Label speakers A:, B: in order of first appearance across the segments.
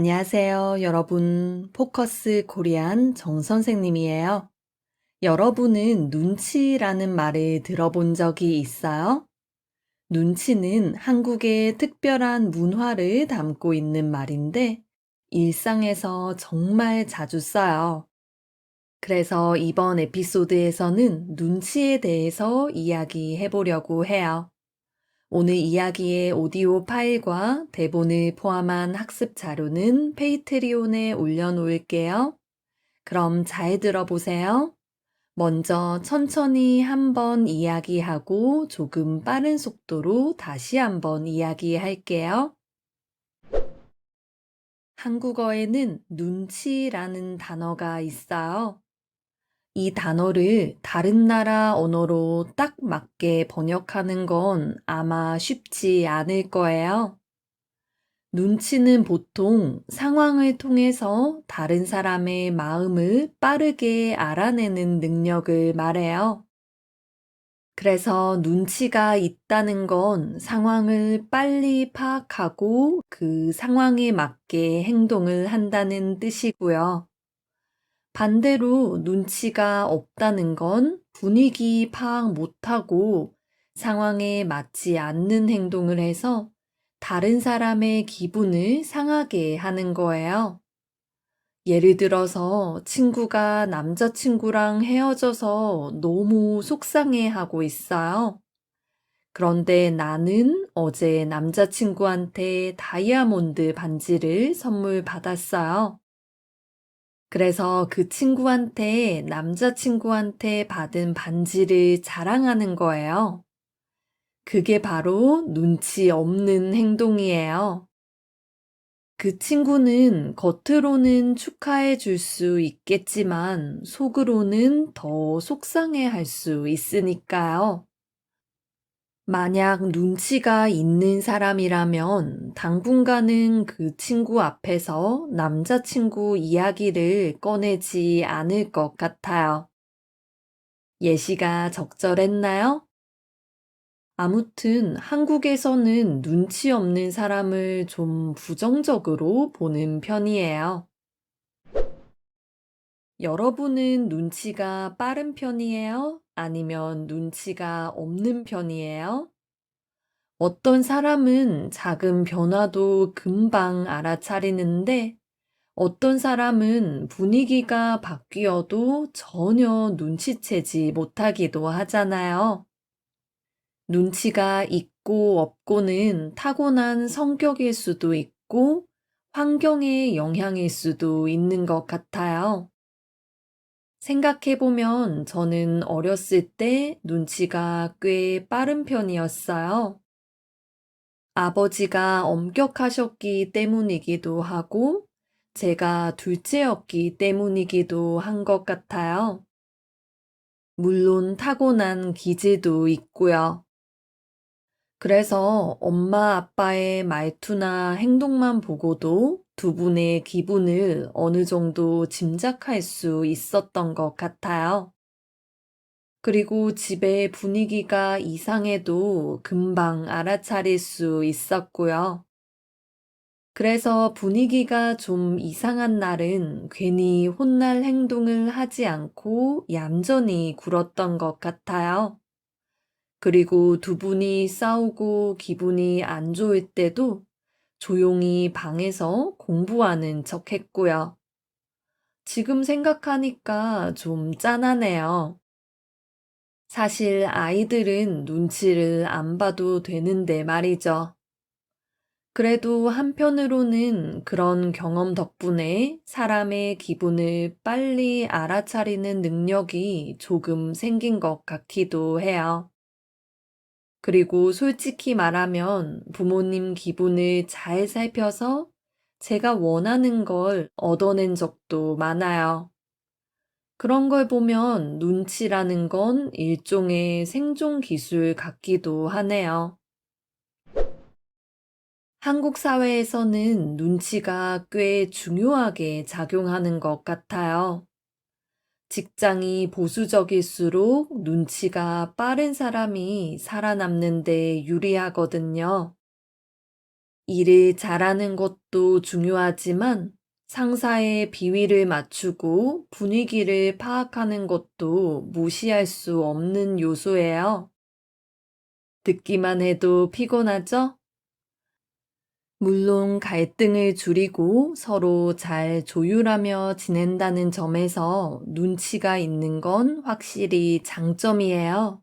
A: 안녕하세요, 여러분. 포커스 코리안 정 선생님이에요. 여러분은 눈치라는 말을 들어본 적이 있어요? 눈치는 한국의 특별한 문화를 담고 있는 말인데, 일상에서 정말 자주 써요. 그래서 이번 에피소드에서는 눈치에 대해서 이야기해 보려고 해요. 오늘 이야기의 오디오 파일과 대본을 포함한 학습 자료는 페이트리온에 올려놓을게요. 그럼 잘 들어보세요. 먼저 천천히 한번 이야기하고 조금 빠른 속도로 다시 한번 이야기할게요. 한국어에는 눈치라는 단어가 있어요. 이 단어를 다른 나라 언어로 딱 맞게 번역하는 건 아마 쉽지 않을 거예요. 눈치는 보통 상황을 통해서 다른 사람의 마음을 빠르게 알아내는 능력을 말해요. 그래서 눈치가 있다는 건 상황을 빨리 파악하고 그 상황에 맞게 행동을 한다는 뜻이고요. 반대로 눈치가 없다는 건 분위기 파악 못하고 상황에 맞지 않는 행동을 해서 다른 사람의 기분을 상하게 하는 거예요. 예를 들어서 친구가 남자친구랑 헤어져서 너무 속상해하고 있어요. 그런데 나는 어제 남자친구한테 다이아몬드 반지를 선물 받았어요. 그래서 그 친구한테 남자친구한테 받은 반지를 자랑하는 거예요. 그게 바로 눈치 없는 행동이에요. 그 친구는 겉으로는 축하해 줄 수 있겠지만 속으로는 더 속상해 할 수 있으니까요. 만약 눈치가 있는 사람이라면 당분간은 그 친구 앞에서 남자친구 이야기를 꺼내지 않을 것 같아요. 예시가 적절했나요? 아무튼 한국에서는 눈치 없는 사람을 좀 부정적으로 보는 편이에요. 여러분은 눈치가 빠른 편이에요? 아니면 눈치가 없는 편이에요? 어떤 사람은 작은 변화도 금방 알아차리는데 어떤 사람은 분위기가 바뀌어도 전혀 눈치채지 못하기도 하잖아요. 눈치가 있고 없고는 타고난 성격일 수도 있고 환경의 영향일 수도 있는 것 같아요. 생각해보면 저는 어렸을 때 눈치가 꽤 빠른 편이었어요. 아버지가 엄격하셨기 때문이기도 하고 제가 둘째였기 때문이기도 한 것 같아요. 물론 타고난 기질도 있고요. 그래서 엄마 아빠의 말투나 행동만 보고도 두 분의 기분을 어느 정도 짐작할 수 있었던 것 같아요. 그리고 집의 분위기가 이상해도 금방 알아차릴 수 있었고요. 그래서 분위기가 좀 이상한 날은 괜히 혼날 행동을 하지 않고 얌전히 굴었던 것 같아요. 그리고 두 분이 싸우고 기분이 안 좋을 때도 조용히 방에서 공부하는 척 했고요. 지금 생각하니까 좀 짠하네요. 사실 아이들은 눈치를 안 봐도 되는데 말이죠. 그래도 한편으로는 그런 경험 덕분에 사람의 기분을 빨리 알아차리는 능력이 조금 생긴 것 같기도 해요. 그리고 솔직히 말하면 부모님 기분을 잘 살펴서 제가 원하는 걸 얻어낸 적도 많아요. 그런 걸 보면 눈치라는 건 일종의 생존 기술 같기도 하네요. 한국 사회에서는 눈치가 꽤 중요하게 작용하는 것 같아요. 직장이 보수적일수록 눈치가 빠른 사람이 살아남는 데 유리하거든요. 일을 잘하는 것도 중요하지만 상사의 비위를 맞추고 분위기를 파악하는 것도 무시할 수 없는 요소예요. 듣기만 해도 피곤하죠? 물론 갈등을 줄이고 서로 잘 조율하며 지낸다는 점에서 눈치가 있는 건 확실히 장점이에요.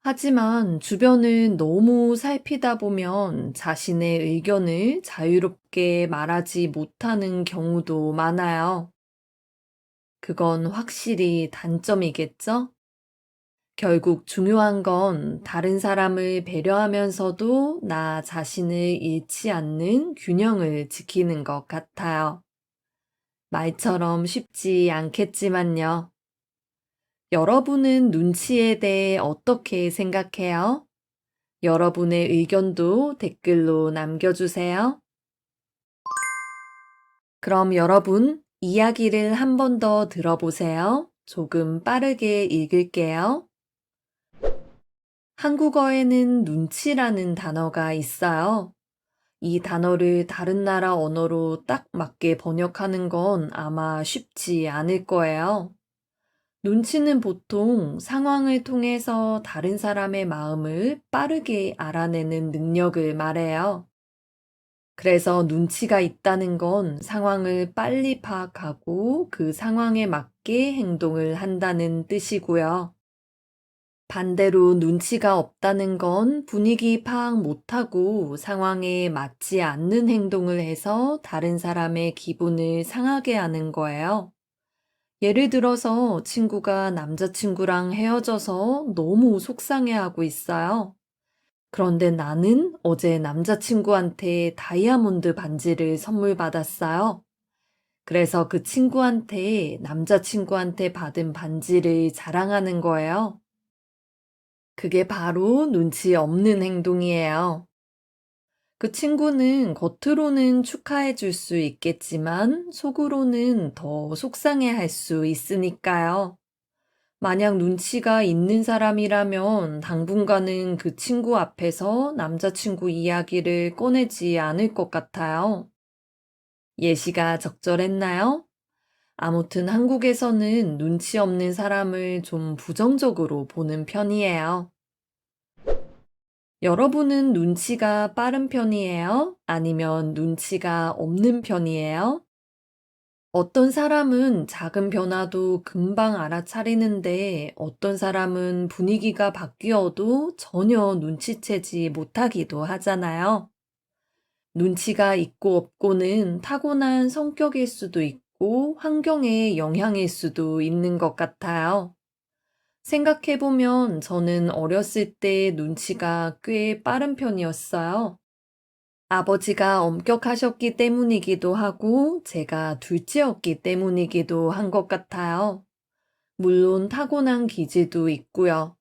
A: 하지만 주변을 너무 살피다 보면 자신의 의견을 자유롭게 말하지 못하는 경우도 많아요. 그건 확실히 단점이겠죠? 결국 중요한 건 다른 사람을 배려하면서도 나 자신을 잃지 않는 균형을 지키는 것 같아요. 말처럼 쉽지 않겠지만요. 여러분은 눈치에 대해 어떻게 생각해요? 여러분의 의견도 댓글로 남겨주세요. 그럼 여러분, 이야기를 한 번 더 들어보세요. 조금 빠르게 읽을게요. 한국어에는 눈치라는 단어가 있어요. 이 단어를 다른 나라 언어로 딱 맞게 번역하는 건 아마 쉽지 않을 거예요. 눈치는 보통 상황을 통해서 다른 사람의 마음을 빠르게 알아내는 능력을 말해요. 그래서 눈치가 있다는 건 상황을 빨리 파악하고 그 상황에 맞게 행동을 한다는 뜻이고요. 반대로 눈치가 없다는 건 분위기 파악 못하고 상황에 맞지 않는 행동을 해서 다른 사람의 기분을 상하게 하는 거예요. 예를 들어서 친구가 남자친구랑 헤어져서 너무 속상해하고 있어요. 그런데 나는 어제 남자친구한테 다이아몬드 반지를 선물 받았어요. 그래서 그 친구한테 남자친구한테 받은 반지를 자랑하는 거예요. 그게 바로 눈치 없는 행동이에요. 그 친구는 겉으로는 축하해 줄 수 있겠지만 속으로는 더 속상해 할 수 있으니까요. 만약 눈치가 있는 사람이라면 당분간은 그 친구 앞에서 남자친구 이야기를 꺼내지 않을 것 같아요. 예시가 적절했나요? 아무튼 한국에서는 눈치 없는 사람을 좀 부정적으로 보는 편이에요. 여러분은 눈치가 빠른 편이에요? 아니면 눈치가 없는 편이에요? 어떤 사람은 작은 변화도 금방 알아차리는데 어떤 사람은 분위기가 바뀌어도 전혀 눈치채지 못하기도 하잖아요. 눈치가 있고 없고는 타고난 성격일 수도 있고 환경의 영향일 수도 있는 것 같아요. 생각해보면 저는 어렸을 때 눈치가 꽤 빠른 편이었어요. 아버지가 엄격하셨기 때문이기도 하고 제가 둘째였기 때문이기도 한 것 같아요. 물론 타고난 기질도 있고요.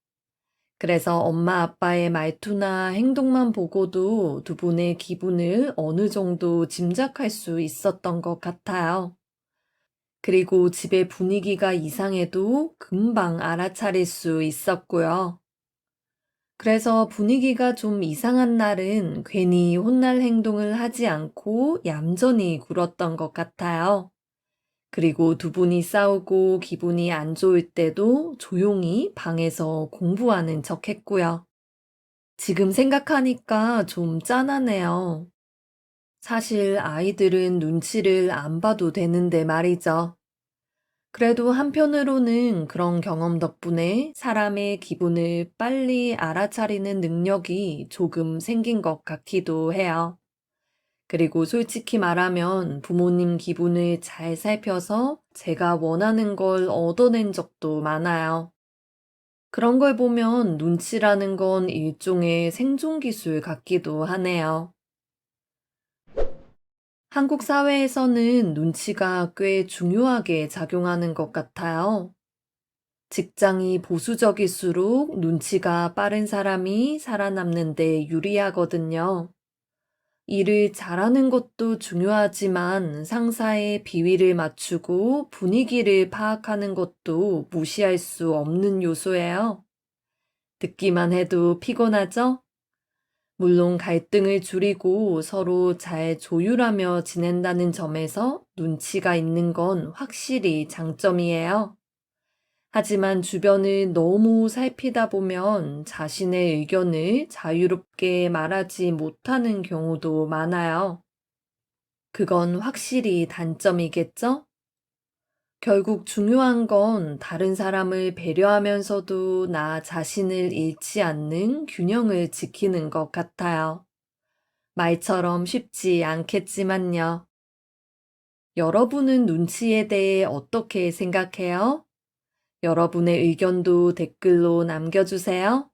A: 그래서 엄마 아빠의 말투나 행동만 보고도 두 분의 기분을 어느 정도 짐작할 수 있었던 것 같아요. 그리고 집의 분위기가 이상해도 금방 알아차릴 수 있었고요. 그래서 분위기가 좀 이상한 날은 괜히 혼날 행동을 하지 않고 얌전히 굴었던 것 같아요. 그리고 두 분이 싸우고 기분이 안 좋을 때도 조용히 방에서 공부하는 척 했고요. 지금 생각하니까 좀 짠하네요. 사실 아이들은 눈치를 안 봐도 되는데 말이죠. 그래도 한편으로는 그런 경험 덕분에 사람의 기분을 빨리 알아차리는 능력이 조금 생긴 것 같기도 해요. 그리고 솔직히 말하면 부모님 기분을 잘 살펴서 제가 원하는 걸 얻어낸 적도 많아요. 그런 걸 보면 눈치라는 건 일종의 생존 기술 같기도 하네요. 한국 사회에서는 눈치가 꽤 중요하게 작용하는 것 같아요. 직장이 보수적일수록 눈치가 빠른 사람이 살아남는 데 유리하거든요. 일을 잘하는 것도 중요하지만 상사의 비위를 맞추고 분위기를 파악하는 것도 무시할 수 없는 요소예요. 듣기만 해도 피곤하죠? 물론 갈등을 줄이고 서로 잘 조율하며 지낸다는 점에서 눈치가 있는 건 확실히 장점이에요. 하지만 주변을 너무 살피다 보면 자신의 의견을 자유롭게 말하지 못하는 경우도 많아요. 그건 확실히 단점이겠죠? 결국 중요한 건 다른 사람을 배려하면서도 나 자신을 잃지 않는 균형을 지키는 것 같아요. 말처럼 쉽지 않겠지만요. 여러분은 눈치에 대해 어떻게 생각해요? 여러분의 의견도 댓글로 남겨주세요.